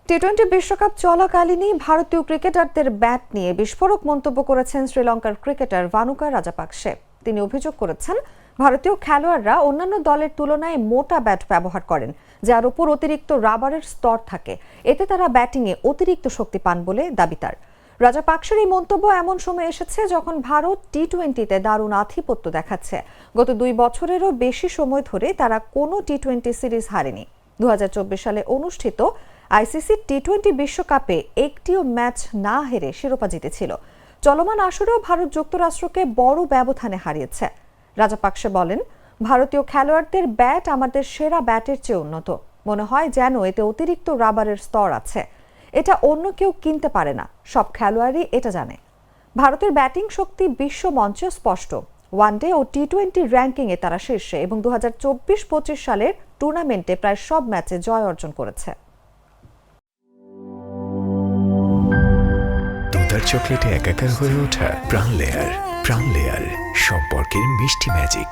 টি-20 বিশ্বকাপ চলাকালীনই ভারতীয় ক্রিকেটারদের ব্যাট নিয়ে বিস্ফোরক মন্তব্য করেছেন শ্রীলঙ্কার ক্রিকেটার ভানুকা রাজাপাকসে। তিনি অভিযোগ করেছেন, ভারতীয় খেলোয়াড়রা অন্যান্য দলের তুলনায় মোটা ব্যাট ব্যবহার করেন, যার উপর অতিরিক্ত রাবারের স্তর থাকে। এতে তারা ব্যাটিংয়ে অতিরিক্ত শক্তি পান বলে দাবি তার। রাজাপাকসের এই মন্তব্য এমন সময় এসেছে যখন ভারত টি-20তে দারুণ আধিপত্য দেখাচ্ছে। গত 2 বছরেরও বেশি সময় ধরে তারা কোনো টি-20 সিরিজ হারেনি। 2024 সালে অনুষ্ঠিত আইসিসি টি-20 বিশ্বকাপে একটিও ম্যাচ না হেরে শিরোপা জিতেছিল। চলমান আসরেও ভারত যুক্তরাষ্ট্রকে বড় ব্যবধানে হারিয়েছে। রাজাপাকসে বলেন, ভারতীয় খেলোয়াড়দের ব্যাট আমাদের সেরা ব্যাটের চেয়ে উন্নত। মনে হয় যেন এতে অতিরিক্ত রাবারের স্তর আছে। এটা অন্য কেউ কিনতে পারে না, সব খেলোয়াড়ই এটা জানে। ভারতের ব্যাটিং শক্তি বিশ্ব মঞ্চে স্পষ্ট। ওয়ানডে ও টি-20 র্যাঙ্কিংয়ে তারা শীর্ষে এবং 2024-25 সালের টুর্নামেন্টে প্রায় সব ম্যাচে জয় অর্জন করেছে। দুধার চকলেটে একাকার হয়ে ওঠা প্রাণ লেয়ার সম্পর্কের মিষ্টি ম্যাজিক।